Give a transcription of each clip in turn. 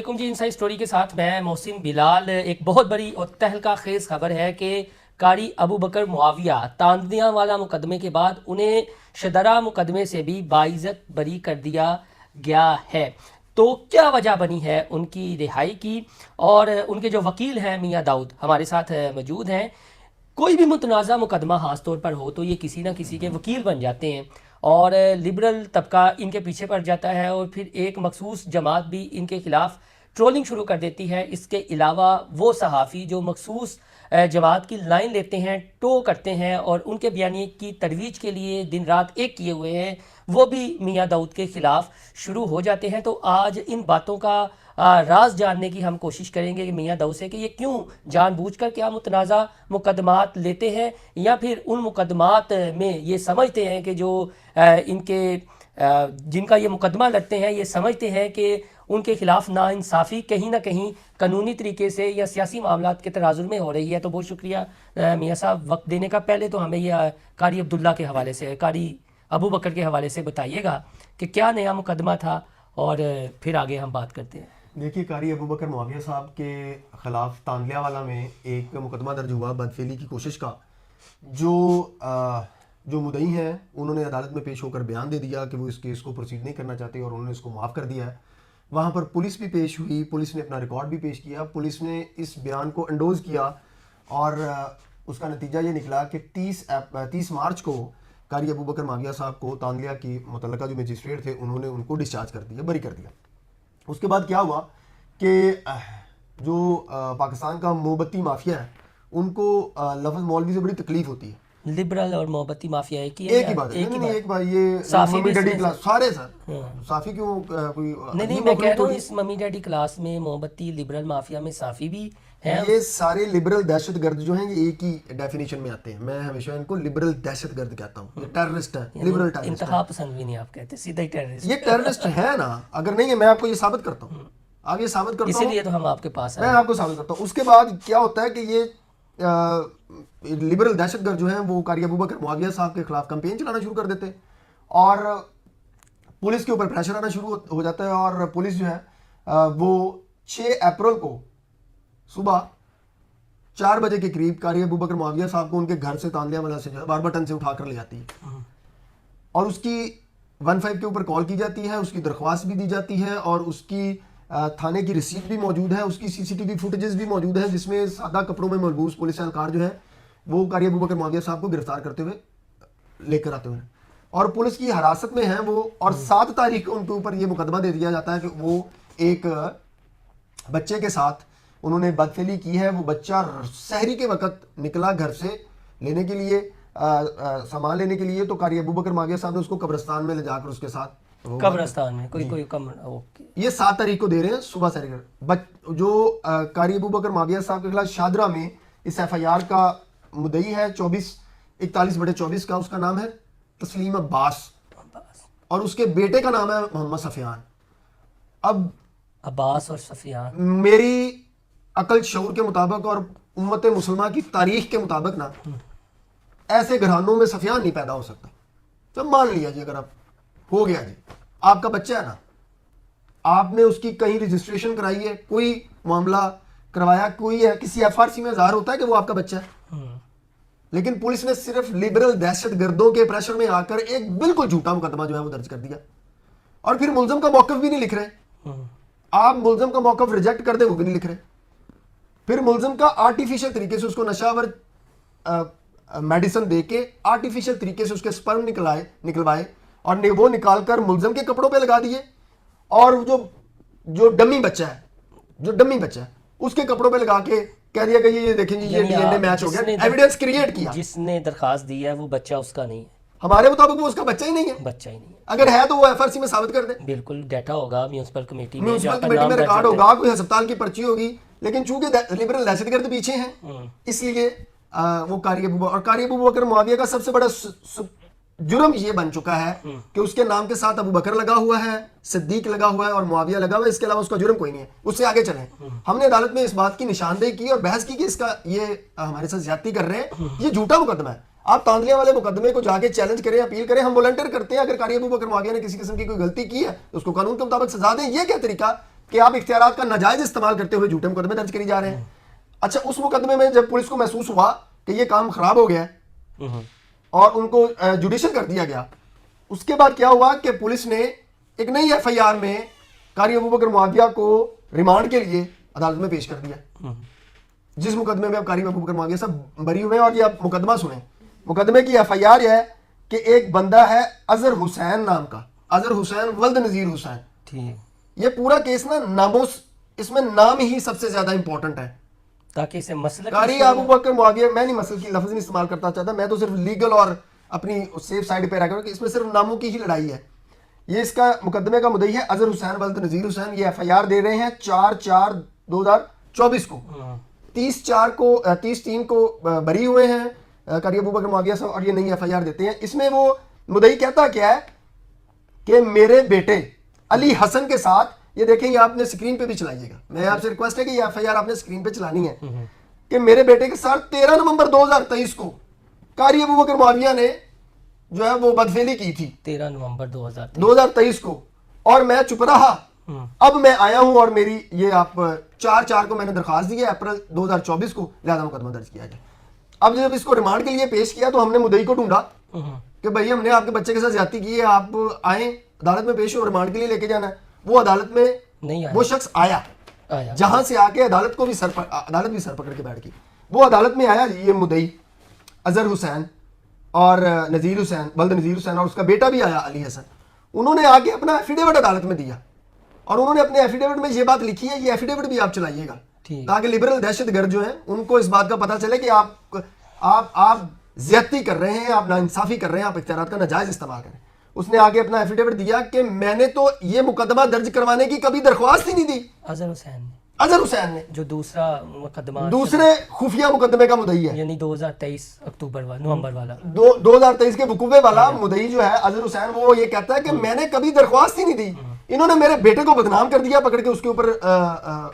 علیکم جی، insight story کے ساتھ میں محسن بلال۔ ایک بہت بڑی اور تہلکہ خیز خبر ہے کہ قاری ابو بکر معاویہ تاندیاں والا مقدمے کے بعد انہیں شدرا مقدمے سے بھی باعزت بری کر دیا گیا ہے۔ تو کیا وجہ بنی ہے ان کی رہائی کی؟ اور ان کے جو وکیل ہیں میاں داؤد ہمارے ساتھ موجود ہیں۔ کوئی بھی متنازع مقدمہ خاص طور پر ہو تو یہ کسی نہ کسی کے وکیل بن جاتے ہیں، اور لبرل طبقہ ان کے پیچھے پڑ جاتا ہے، اور پھر ایک مخصوص جماعت بھی ان کے خلاف ٹرولنگ شروع کر دیتی ہے۔ اس کے علاوہ وہ صحافی جو مخصوص جماعت کی لائن لیتے ہیں، ٹو کرتے ہیں اور ان کے بیانیے کی ترویج کے لیے دن رات ایک کیے ہوئے ہیں، وہ بھی میاں داؤد کے خلاف شروع ہو جاتے ہیں۔ تو آج ان باتوں کا راز جاننے کی ہم کوشش کریں گے کہ میاں داؤد سے کہ یہ کیوں جان بوجھ کر کیا متنازع مقدمات لیتے ہیں، یا پھر ان مقدمات میں یہ سمجھتے ہیں کہ جو ان کے جن کا یہ مقدمہ لڑتے ہیں یہ سمجھتے ہیں کہ ان کے خلاف ناانصافی کہیں نہ کہیں قانونی طریقے سے یا سیاسی معاملات کے تناظر میں ہو رہی ہے۔ تو بہت شکریہ میاں صاحب وقت دینے کا۔ پہلے تو ہمیں یہ قاری عبداللہ کے حوالے سے، قاری ابو بکر کے حوالے سے بتائیے گا کہ کیا نیا مقدمہ تھا، اور پھر آگے ہم بات کرتے ہیں۔ دیکھیے، قاری ابو بکر معاویہ صاحب کے خلاف تاندلیا والا میں ایک مقدمہ درج ہوا بدفعلی کی کوشش کا۔ جو مدعی ہیں انہوں نے عدالت میں پیش ہو کر بیان دے دیا کہ وہ اس کیس کو پروسیڈ نہیں کرنا چاہتے، اور انہوں نے اس کو معاف کر دیا ہے۔ وہاں پر پولیس بھی پیش ہوئی، پولیس نے اپنا ریکارڈ بھی پیش کیا، پولیس نے اس بیان کو انڈوز کیا، اور اس کا نتیجہ یہ نکلا کہ 30 مارچ کو قاری ابو بکر معاویہ صاحب کو تاندلیا کی متعلقہ جو مجسٹریٹ تھے انہوں نے ان کو ڈسچارج کر دیا، بری کر دیا۔ اس کے بعد کیا ہوا کہ جو پاکستان کا محبتی مافیا ہے ان کو لفظ مولوی سے بڑی تکلیف ہوتی ہے۔ لبرل اور محبتی مافیا ایک ہی بات ہے، ایک بات، یہ ممی ڈیڈی کلاس سارے سر صافی کیوں کوئی نہیں، میں کہہ رہا ہوں اس ممی ڈیڈی کلاس میں محبتی لبرل مافیا میں صافی بھی ہیں۔ یہ سارے لبرل دہشت گرد جو ہیں یہ ایک ہی ڈیفینیشن میں آتے ہیں۔ میں ہمیشہ ان کو لبرل دہشت گرد کہتا ہوں، یہ ٹیررسٹ ہے، لبرل ٹیررسٹ۔ انتہا پسند بھی نہیں آپ کہتے، سیدھا ہی ٹیررسٹ۔ یہ ٹیررسٹ ہے نا، اگر نہیں ہے میں آپ کو یہ ثابت کرتا ہوں، آپ یہ ثابت کرتا ہوں، اسی لیے تو ہم آپ کے پاس میں آپ کو ثابت کرتا ہوں۔ اس کے بعد کیا ہوتا ہے کہ یہ لبرل دہشت گرد جو ہیں وہ قاری ابو بکر معاویہ صاحب کے خلاف کمپین چلانا شروع کر دیتے ہیں، اور پولیس کے اوپر پریشر آنا شروع ہو جاتا ہے، اور پولیس جو ہے وہ 6 اپریل کو صبح 4 بجے کے قریب قاری ابو بکر معاویہ صاحب کو ان کے گھر سے تاندلیا والا سے جو ہے باربٹن سے اٹھا کر لے جاتی ہے، اور اس کی 15 کے اوپر کال کی جاتی ہے، اس کی درخواست بھی دی جاتی ہے، اور اس کی تھانے کی رسید بھی موجود ہے، اس کی سی سی ٹی وی فوٹیجز بھی موجود ہے، جس میں سادہ کپڑوں میں ملبوس پولیس اہلکار جو ہے وہ قاری ابو بکر معاویہ صاحب کو گرفتار کرتے ہوئے لے کر آتے ہوئے، اور پولیس کی حراست میں ہیں وہ، اور 7 تاریخ کو ان کے اوپر یہ مقدمہ دے دیا جاتا ہے کہ وہ ایک بچے کے ساتھ انہوں نے بدفعلی کی ہے۔ وہ بچہ سحری کے وقت نکلا گھر سے لینے کے لیے، سامان لینے کے لیے، تو قاری ابو بکر معاویہ صاحب نے اس کو قبرستان میں لے جا کر اس کے ساتھ قبرستان میں کوئی یہ 7 تاریخ کو دے رہے ہیں صبح سحری۔ جو قاری ابو بکر معاویہ صاحب کے خلاف شادرہ میں اس ایف آئی آر کا مدعی ہے 41/24 کا، اس کا نام ہے تسلیم عباس، اور اس کے بیٹے کا نام ہے محمد سفیان۔ اب عباس اور سفیان، میری عقل شعور کے مطابق اور امت مسلمہ کی تاریخ کے مطابق نا ایسے گھرانوں میں سفیان نہیں پیدا ہو سکتا۔ تو مان لیا جی، اگر اب ہو گیا جی، آپ کا بچہ ہے نا، آپ نے اس کی کہیں رجسٹریشن کرائی ہے، کوئی معاملہ کروایا، کوئی ہے کسی ایف آر سی میں ظاہر ہوتا ہے کہ وہ آپ کا بچہ ہے، لیکن پولیس نے صرف لبرل دہشت گردوں کے پریشر میں آ کر ایک بالکل جھوٹا مقدمہ جو ہے وہ درج کر دیا، اور پھر ملزم کا موقف بھی نہیں لکھ رہے۔ آپ ملزم کا موقف ریجیکٹ کر دیں وہ بھی نہیں لکھ رہے، پھر ملزم کا آرٹیفیشل طریقے سے اس کو نشاور میڈیسن دے کے آرٹیفیشل طریقے سے اس کے سپرم نکلوائے، اور وہ نکال کر ملزم کے کپڑوں پہ لگا دیے، اور جو ڈمی بچہ ہے اس کے کپڑوں پہ لگا کے کہہ دیا کہ یہ دیکھیں جی یہ ڈی این اے میچ ہو گیا، ایویڈنس کریٹ کیا۔ جس نے درخواست دی ہے وہ بچہ اس کا نہیں ہے، ہمارے مطابق وہ اس کا بچہ ہی نہیں ہے، بچہ ہی نہیں ہے۔ اگر ہے تو وہ ایف آر سی میں ثابت کر دیں، بالکل ڈیٹا ہوگا میونسپل کمیٹی میں ریکارڈ ہوگا، کوئی ہسپتال کی پرچی ہوگی، لیکن چونکہ لبرل دہشت گرد پیچھے ہیں اس لیے وہ قاری ابو بکر معاویہ کا سب سے بڑا جرم یہ بن چکا ہے کہ اس کے نام کے ساتھ ابو بکر لگا ہوا ہے، صدیق لگا ہوا ہے، اور معاویہ لگا ہوا ہے، اس کے علاوہ اس کا جرم کوئی نہیں ہے۔ اس سے آگے چلیں، ہم نے عدالت میں اس بات کی نشاندہی کی اور بحث کی کہ اس کا یہ ہمارے ساتھ زیادتی کر رہے ہیں، یہ جھوٹا مقدمہ ہے۔ آپ تاندلیا والے مقدمے کو جا کے چیلنج کریں، اپیل کریں، ہم والنٹیئر کرتے ہیں۔ اگر قاری ابو بکر معاویہ نے کسی قسم کی کوئی غلطی کی ہے تو اس کو قانون کے مطابق سزا دیں۔ یہ کیا طریقہ کہ آپ اختیارات کا ناجائز استعمال کرتے ہوئے جھوٹے مقدمے درج کری جا رہے ہیں. اچھا اس مقدمے میں جب پولیس کو محسوس ہوا کہ یہ کام خراب ہو گیا ہے اور ان کو جوڈیشل کر دیا گیا, اس کے بعد کیا ہوا کہ پولیس نے ایک نئی ایف آئی آر میں قاری ابوبکر معاویہ کو ریمانڈ کے لیے عدالت میں پیش کر دیا, جس مقدمے میں اب قاری ابوبکر معاویہ صاحب بری ہوئے ہیں. اور یہ آپ مقدمہ سنیں, مقدمے کی ایف آئی آر یہ ہے کہ ایک بندہ ہے اظہر حسین نام کا, اظہر حسین ولد نذیر حسین. یہ پورا کیس نا ناموں, اس میں نام ہی سب سے زیادہ امپورٹنٹ ہے تاکہ اسے مسئلہ قاری ابوبکر معاویہ, میں نہیں مسئلہ کی لفظ نہیں استعمال کرتا چاہتا, میں تو صرف لیگل اور اپنی سیف سائڈ پہ رہ کر کہ اس میں صرف ناموں کی ہی لڑائی ہے. یہ اس کا مقدمے کا مدعی ہے اظہر حسین ولد نذیر حسین. یہ ایف آئی آر دے رہے ہیں 4/4/2024 کو. 30/3 کو بری ہوئے ہیں قاری ابوبکر معاویہ صاحب, اور یہ نئی ایف آئی آر دیتے ہیں. اس میں وہ مدعی کہتا کیا ہے کہ میرے بیٹے علی حسن کے ساتھ, یہ دیکھیں یہ آپ نے اسکرین پہ بھی چلائیے گا, میں آپ سے ریکویسٹ ہے کہ یہ ایف آئی آر آپ نے اسکرین پہ چلانی ہے, کہ میرے بیٹے کے ساتھ 13 نومبر 2023 کو قاری ابوبکر معاویہ نے جو ہے وہ بدفعلی کی تھی 13 نومبر 2023 کو, اور میں چپ رہا. اب میں آیا ہوں اور میری یہ آپ 4/4 کو میں نے درخواست دی ہے اپریل 2024 کو, لہذا مقدمہ درج کیا گیا. اب جب اس کو ریمانڈ کے لیے پیش کیا تو ہم نے مدعی کو ڈھونڈا کہ بھائی ہم نے آپ کے بچے کے ساتھ زیادتی کی ہے, آپ آئیں عدالت میں پیش ہو, ریمانڈ کے لیے لے کے جانا ہے. وہ عدالت میں نہیں آیا, وہ شخص آیا, جہاں سے آ کے عدالت بھی سر پکڑ کے بیٹھ گئی. وہ عدالت میں آیا, یہ مدعی اظہر حسین اور نذیر حسین ولد نذیر حسین, اور اس کا بیٹا بھی آیا علی حسن. انہوں نے آ کے اپنا ایفیڈیوٹ عدالت میں دیا, اور انہوں نے اپنے ایفیڈیوٹ میں یہ بات لکھی ہے, یہ ایفیڈیوٹ بھی آپ چلائیے گا تاکہ لبرل دہشت گرد جو ہیں ان کو اس بات کا پتہ چلے کہ آپ زیادتی کر رہے ہیں, آپ ناانصافی کر رہے ہیں, آپ اختیارات کا ناجائز استعمال کر رہے ہیں. اس نے آگے اپنا ایفیڈیوٹ دیا کہ میں نے تو یہ مقدمہ درج کروانے کی کبھی درخواست ہی نہیں دی. اظہر حسین نے جو دوسرا مقدمہ دوسرے خفیہ مقدمے کا مدعی ہے, یعنی 2023 اکتوبر نومبر والا 2023 کے وقوعے والا مدعی جو ہے اظہر حسین, وہ یہ کہتا ہے کہ میں نے کبھی درخواست ہی نہیں دی. انہوں نے میرے بیٹے کو بدنام کر دیا پکڑ کے, اس کے اوپر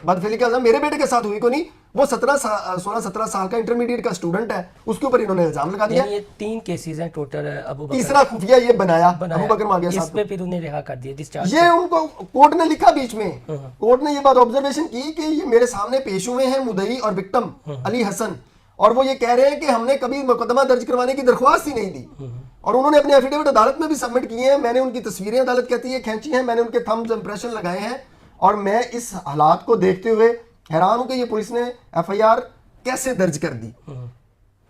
بدفعلی کا الزام میرے بیٹے کے ساتھ ہوئی کو نہیں, وہ 16-17 سال کا انٹرمیڈیٹ کا اسٹوڈنٹ ہے, اس کے اوپر انہوں نے الزام لگا دیا. یہ 3 کیسز ہیں ٹوٹل. تیسرا خفیہ یہ بنایا ابوبکر معاویہ صاحب, اس میں پھر انہیں رہا کر دیا ڈسچارج. یہ ان کو کورٹ نے لکھا بیچ میں, کورٹ نے یہ بات آبزرویشن کی کہ یہ میرے سامنے پیش ہوئے ہیں مدعی اور وکٹم علی حسن, اور وہ یہ کہہ رہے ہیں کہ ہم نے کبھی مقدمہ درج کروانے کی درخواست ہی نہیں دی, اور انہوں نے اپنے ایفیڈیوٹ عدالت میں بھی سبمٹ کیے ہیں. میں نے ان کی تصویریں عدالت کہتی ہے کھینچی ہیں, میں نے ان کے تھمز امپریشن لگائے ہیں, اور میں اس حالات کو دیکھتے ہوئے حیران ہوں کہ یہ پولیس نے ایف آئی آر کیسے درج کر دی.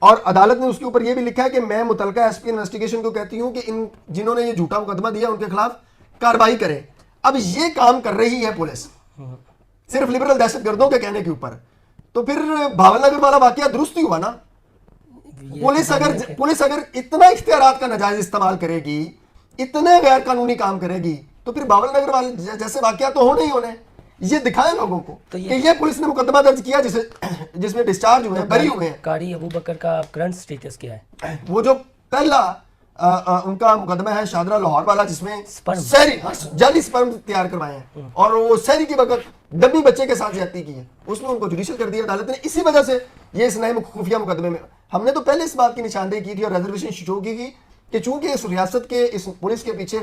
اور عدالت نے اس کے اوپر یہ بھی لکھا ہے کہ میں متعلقہ ایس پی انویسٹیگیشن کو کہتی ہوں کہ ان جنہوں نے یہ جھوٹا مقدمہ دیا ان کے خلاف کارروائی کرے. اب یہ کام کر رہی ہے پولیس صرف لبرل دہشت گردوں کے کہنے کے اوپر, تو پھر بھاول نگر والا واقعہ درست ہی ہوا نا. پولیس اگر اتنا اختیارات کا ناجائز استعمال کرے گی, اتنے غیر قانونی کام کرے گی, تو پھر بھاول نگر والے جیسے واقعات تو ہونے ہی ہونے. یہ دکھائیں لوگوں کو کہ یہ پولیس نے مقدمہ درج کیا جس میں ڈسچارج ہوئے ہیں, بری ہوئے ہیں. قاری ابوبکر کا کرنٹ سٹیٹس کیا ہے؟ وہ جو پہلا ان کا مقدمہ ہے شادرہ لاہور والا, جس میں جعلی سپرم تیار کروائے ہیں, اور وہ سحری کے وقت ڈمی بچے کے ساتھ زیادتی کی ہے, اس میں ان کو جوڈیشل کر دیا عدالت نے. اسی وجہ سے یہ اس نئے خفیہ مقدمے میں ہم نے تو پہلے اس بات کی نشاندہی کی تھی اور ریزرویشن شو کی تھی کہ چونکہ اس ریاست کے اس پولیس کے پیچھے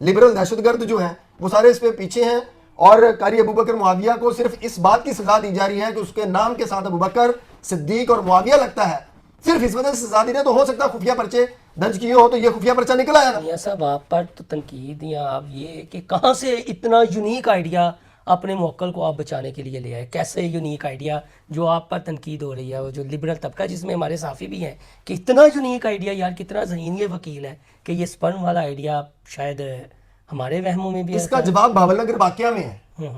لبرل دہشت گرد جو ہیں وہ سارے اس پہ پیچھے ہیں, اور قاری ابوبکر معاویہ کو صرف اس بات کی سزا دی جا رہی ہے کہ اس کے نام کے ساتھ ابوبکر, صدیق اور معاویہ لگتا ہے, صرف اس وجہ سے سزا دی رہے. تو ہو سکتا ہے خفیہ پرچے درج کیے ہو تو یہ خفیہ پرچہ نکل آیا نا. میاں صاحب آپ پر تو تنقید یا آپ یہ کہ کہاں سے اتنا یونیک آئیڈیا اپنے موکل کو آپ بچانے کے لیے لے آئے, کیسے یونیک آئیڈیا جو آپ پر تنقید ہو رہی ہے, وہ جو لبرل طبقہ جس میں ہمارے صحافی بھی ہیں, کہ اتنا یونیک آئیڈیا یار, کتنا ذہین یہ وکیل ہے کہ یہ سپرم والا آئیڈیا شاید ہمارے وہموں میں بھی. اس کا جواب بھاول نگر واقعہ میں ہے.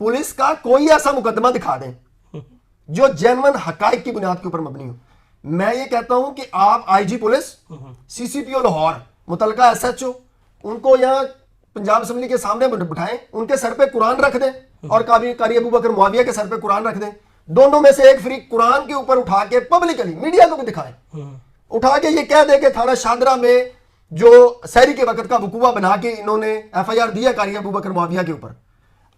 پولیس کا کوئی ایسا مقدمہ دکھا دیں جو جینون حقائق کی بنیاد کے اوپر مبنی ہو. میں یہ کہتا ہوں کہ آپ آئی جی پولیس, سی سی پی او لاہور, متعلقہ ایس ایچ او, ان کو یہاں پنجاب اسمبلی کے سامنے بٹھائیں, ان کے سر پہ قرآن رکھ دیں, اور قاری ابوبکر معاویہ کے سر پہ قرآن رکھ دیں. دونوں میں سے ایک فریق قرآن کے اوپر اٹھا کے پبلکلی میڈیا کو بھی دکھائیں, اٹھا کے یہ کہہ دے کہ تھانہ شادرہ میں جو سحری کے وقت کا وقوعہ بنا کے انہوں نے ایف آئی آر دیا قاری ابوبکر معاویہ کے اوپر,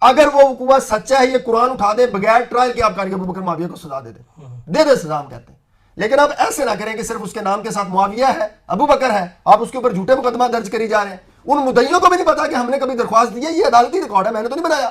اگر وہ وقوعہ سچا ہے, یہ قرآن اٹھا دے بغیر ٹرائل کے آپ قاری ابوبکر معاویہ کو سزا دے دے سزا ہم کہتے ہیں. لیکن آپ ایسے نہ کریں کہ صرف اس کے نام کے ساتھ معاویہ ہے, ابوبکر ہے, آپ اس کے اوپر جھوٹے مقدمہ درج کری جا رہے ہیں. ان مدعیوں کو بھی نہیں پتا کہ ہم نے کبھی درخواست دی ہے, یہ عدالتی ریکارڈ ہے, میں نے تو نہیں بنایا.